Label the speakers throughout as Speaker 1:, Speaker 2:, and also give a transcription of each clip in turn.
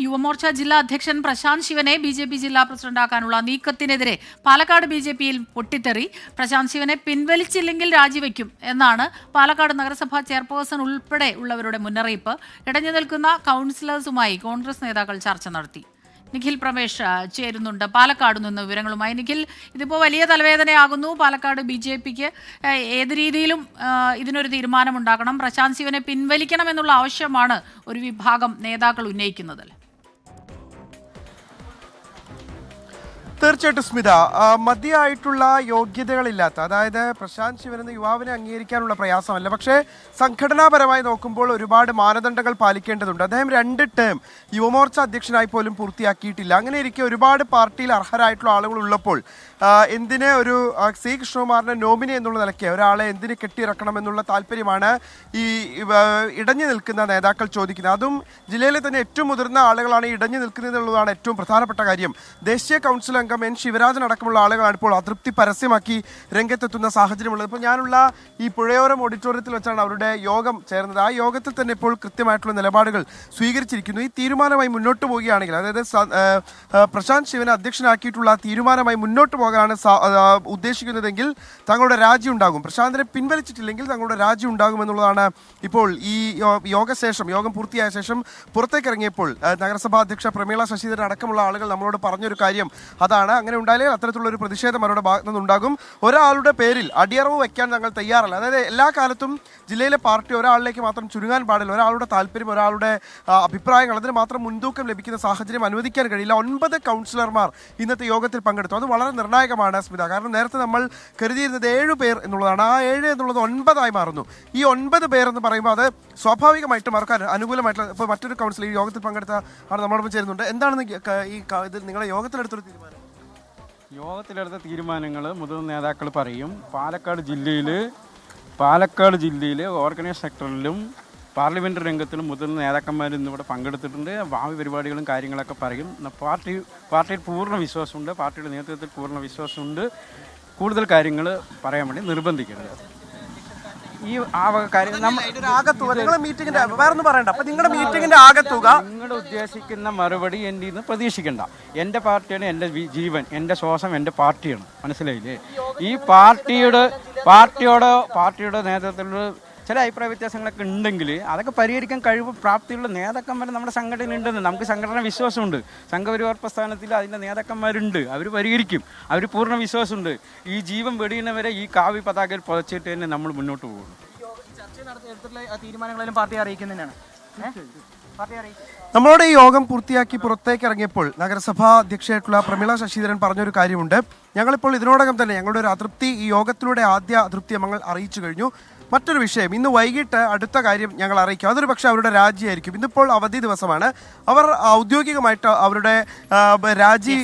Speaker 1: യുവമോർച്ച ജില്ലാ അധ്യക്ഷൻ പ്രശാന്ത് ശിവനെ ബി.ജെ.പി. ജില്ലാ പ്രസിഡന്റാക്കാനുള്ള നീക്കത്തിനെതിരെ പാലക്കാട് ബി.ജെ.പിയിൽ പൊട്ടിത്തെറി. പ്രശാന്ത് ശിവനെ പിൻവലിച്ചില്ലെങ്കിൽ രാജിവെക്കും എന്നാണ് പാലക്കാട് നഗരസഭാ ചെയർപേഴ്സൺ ഉൾപ്പെടെ ഉള്ളവരുടെ മുന്നറിയിപ്പ്. ഇടഞ്ഞു നിൽക്കുന്ന കൗൺസിലേഴ്സുമായി കോൺഗ്രസ് നേതാക്കൾ ചർച്ച നടത്തി. നിഖിൽ പ്രമേഷ് ചേരുന്നുണ്ട് പാലക്കാട് നിന്ന് വിവരങ്ങളുമായി. നിഖിൽ, ഇതിപ്പോൾ വലിയ തലവേദനയാകുന്നു. പാലക്കാട് ബി.ജെ.പിക്ക് ഏത് രീതിയിലും ഇതിനൊരു തീരുമാനമുണ്ടാക്കണം. പ്രശാന്ത് ശിവനെ പിൻവലിക്കണമെന്നുള്ള ആവശ്യമാണ് ഒരു വിഭാഗം നേതാക്കൾ ഉന്നയിക്കുന്നത്.
Speaker 2: തീർച്ചയായിട്ടും സ്മിത, മതിയായിട്ടുള്ള യോഗ്യതകളില്ലാത്ത, അതായത് പ്രശാന്ത് ശിവൻ എന്ന യുവാവിനെ അംഗീകരിക്കാനുള്ള പ്രയാസമല്ല, പക്ഷേ സംഘടനാപരമായി നോക്കുമ്പോൾ ഒരുപാട് മാനദണ്ഡങ്ങൾ പാലിക്കേണ്ടതുണ്ട്. അദ്ദേഹം 2 ടേം യുവമോർച്ച അധ്യക്ഷനായി പോലും പൂർത്തിയാക്കിയിട്ടില്ല. അങ്ങനെ ഇരിക്കെ ഒരുപാട് പാർട്ടിയിൽ അർഹരായിട്ടുള്ള ആളുകൾ ഉള്ളപ്പോൾ എന്തിന് ഒരു സി കൃഷ്ണകുമാറിന്റെ നോമിനി എന്നുള്ള നിലയ്ക്ക് ഒരാളെ എന്തിന് കെട്ടിയിറക്കണം എന്നുള്ള താല്പര്യമാണ് ഈ ഇടഞ്ഞു നിൽക്കുന്ന നേതാക്കൾ ചോദിക്കുന്നത്. അതും ജില്ലയിലെ തന്നെ ഏറ്റവും മുതിർന്ന ആളുകളാണ് ഇടഞ്ഞു നിൽക്കുന്നത് എന്നുള്ളതാണ് ഏറ്റവും പ്രധാനപ്പെട്ട കാര്യം. ദേശീയ കൗൺസിൽ അംഗം എൻ ശിവരാജൻ അടക്കമുള്ള ആളുകളാണ് ഇപ്പോൾ അതൃപ്തി പരസ്യമാക്കി രംഗത്തെത്തുന്ന സാഹചര്യമുള്ളത്. ഇപ്പോൾ ഞാനുള്ള ഈ പുഴയോരം ഓഡിറ്റോറിയത്തിൽ വെച്ചാണ് അവരുടെ യോഗം ചേർന്നത്. ആ യോഗത്തിൽ തന്നെ ഇപ്പോൾ കൃത്യമായിട്ടുള്ള നിലപാടുകൾ സ്വീകരിച്ചിരിക്കുന്നു. ഈ തീരുമാനമായി മുന്നോട്ട് പോവുകയാണെങ്കിൽ, അതായത് പ്രശാന്ത് ശിവനെ അധ്യക്ഷനാക്കിയിട്ടുള്ള തീരുമാനമായി മുന്നോട്ട് പോകാനാണ് ഉദ്ദേശിക്കുന്നതെങ്കിൽ തങ്ങളുടെ രാജി ഉണ്ടാകും. പ്രശാന്തിനെ പിൻവലിച്ചിട്ടില്ലെങ്കിൽ തങ്ങളുടെ രാജി ഉണ്ടാകുമെന്നുള്ളതാണ് ഇപ്പോൾ ഈ യോഗം പൂർത്തിയായ ശേഷം പുറത്തേക്ക് ഇറങ്ങിയപ്പോൾ നഗരസഭാ അധ്യക്ഷ പ്രമീള ശശിധരൻ അടക്കമുള്ള ആളുകൾ നമ്മളോട് പറഞ്ഞൊരു കാര്യം അതാണ്. അങ്ങനെ ഉണ്ടായാലേ അത്തരത്തിലുള്ള ഒരു പ്രതിഷേധം അവരുടെ ഭാഗത്തു നിന്നുണ്ടാകും. ഒരാളുടെ പേരിൽ അടിയറവ് വയ്ക്കാൻ ഞങ്ങൾ തയ്യാറല്ല. അതായത് എല്ലാ കാലത്തും ജില്ലയിലെ പാർട്ടി ഒരാളിലേക്ക് മാത്രം ചുരുങ്ങാൻ പാടില്ല. ഒരാളുടെ താല്പര്യം, ഒരാളുടെ അഭിപ്രായങ്ങൾ, അതിന് മാത്രം മുൻതൂക്കം ലഭിക്കുന്ന സാഹചര്യം അനുവദിക്കാൻ കഴിയില്ല. 9 കൗൺസിലർമാർ ഇന്നത്തെ യോഗത്തിൽ പങ്കെടുത്തു. അത് വളരെ നിർണായകമാണ് സ്മിത. കാരണം നേരത്തെ നമ്മൾ കരുതിയിരുന്നത് 7 പേർ എന്നുള്ളതാണ്. ആ 7 എന്നുള്ളത് 9 മാറുന്നു. ഈ 9 പേർ എന്ന് പറയുമ്പോൾ അത് സ്വാഭാവികമായിട്ടും അവർക്ക് അനുകൂലമായിട്ടുള്ള ഇപ്പോൾ മറ്റൊരു കൗൺസിൽ ഈ യോഗത്തിൽ പങ്കെടുത്ത ആണ് നമ്മളോടൊപ്പം ചേരുന്നുണ്ട്. എന്താണ് ഈ ഇത് നിങ്ങളെ യോഗത്തിലെടുത്തൊരു തീരുമാനം?
Speaker 3: യോഗത്തിലെടുത്ത തീരുമാനങ്ങൾ മുതിർന്ന നേതാക്കൾ പറയും. പാലക്കാട് ജില്ലയിലെ ഓർഗനൈസ് സെക്ടറിലും പാർലമെൻ്റ് രംഗത്തിലും മുതിർന്ന നേതാക്കന്മാർ ഇന്നിവിടെ പങ്കെടുത്തിട്ടുണ്ട്. ഭാവി പരിപാടികളും കാര്യങ്ങളൊക്കെ പറയും. പാർട്ടിയിൽ പൂർണ്ണ വിശ്വാസമുണ്ട്, പാർട്ടിയുടെ നേതൃത്വത്തിൽ പൂർണ്ണ വിശ്വാസമുണ്ട്. കൂടുതൽ കാര്യങ്ങൾ പറയാൻ വേണ്ടി നിർബന്ധിക്കരുത്. ഈ നിങ്ങൾ ഉദ്ദേശിക്കുന്ന മറുപടി എൻ്റെ ഇന്ന് പ്രതീക്ഷിക്കണ്ട. എൻ്റെ പാർട്ടിയാണ് എൻ്റെ ജീവൻ, എൻ്റെ ശ്വാസം എൻ്റെ പാർട്ടിയാണ്. മനസ്സിലായില്ലേ? ഈ പാർട്ടിയുടെ നേതൃത്വത്തിൽ ചില അഭിപ്രായ വ്യത്യാസങ്ങളൊക്കെ ഉണ്ടെങ്കിൽ അതൊക്കെ പരിഹരിക്കാൻ കഴിവ് പ്രാപ്തിയുള്ള നേതാക്കന്മാർ നമ്മുടെ സംഘടനയുണ്ടെന്ന് നമുക്ക് സംഘടന വിശ്വാസമുണ്ട്. സംഘപരിവാർ പ്രസ്ഥാനത്തിൽ അതിൻ്റെ നേതാക്കന്മാരുണ്ട്. അവർ പരിഹരിക്കും. അവർ പൂർണ്ണ വിശ്വാസമുണ്ട്. ഈ ജീവൻ വെടിയുന്നവരെ ഈ കാവ്യ പതാകയിൽ പുതച്ചിട്ട് തന്നെ നമ്മൾ മുന്നോട്ട് പോകുന്നു.
Speaker 2: നമ്മളോട് ഈ യോഗം പൂർത്തിയാക്കി പുറത്തേക്ക് ഇറങ്ങിയപ്പോൾ നഗരസഭാ അധ്യക്ഷയായിട്ടുള്ള പ്രമീള ശശിധരൻ പറഞ്ഞൊരു കാര്യമുണ്ട്. ഞങ്ങളിപ്പോൾ ഇതിനോടകം തന്നെ ഞങ്ങളുടെ ഒരു അതൃപ്തി, ഈ യോഗത്തിലൂടെ ആദ്യ അതൃപ്തി ഞങ്ങൾ അറിയിച്ചു കഴിഞ്ഞു. മറ്റൊരു വിഷയം, ഇന്ന് വൈകിട്ട് അടുത്ത കാര്യം ഞങ്ങൾ അറിയിക്കും. അതൊരു പക്ഷേ അവരുടെ രാജിയായിരിക്കും. ഇന്നിപ്പോൾ അവധി ദിവസമാണ്. അവർ ഔദ്യോഗികമായിട്ട് അവരുടെ രാജി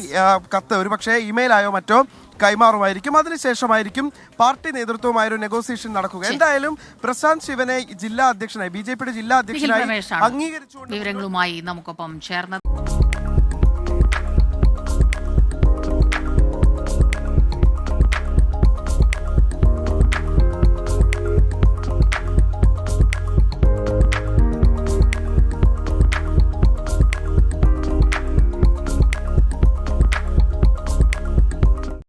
Speaker 2: കത്ത് ഒരു പക്ഷേ ഇമെയിലായോ മറ്റോ കൈമാറുമായിരിക്കും. അതിനുശേഷമായിരിക്കും പാർട്ടി നേതൃത്വവുമായൊരു നെഗോസിയേഷൻ നടക്കുക. എന്തായാലും പ്രശാന്ത് ശിവനെ ജില്ലാ അധ്യക്ഷനായി, ബി.ജെ.പിയുടെ ജില്ലാ അധ്യക്ഷനായി അംഗീകരിച്ചുകൊണ്ട്
Speaker 1: വിവരങ്ങളുമായി നമുക്കൊപ്പം ചേർന്നത്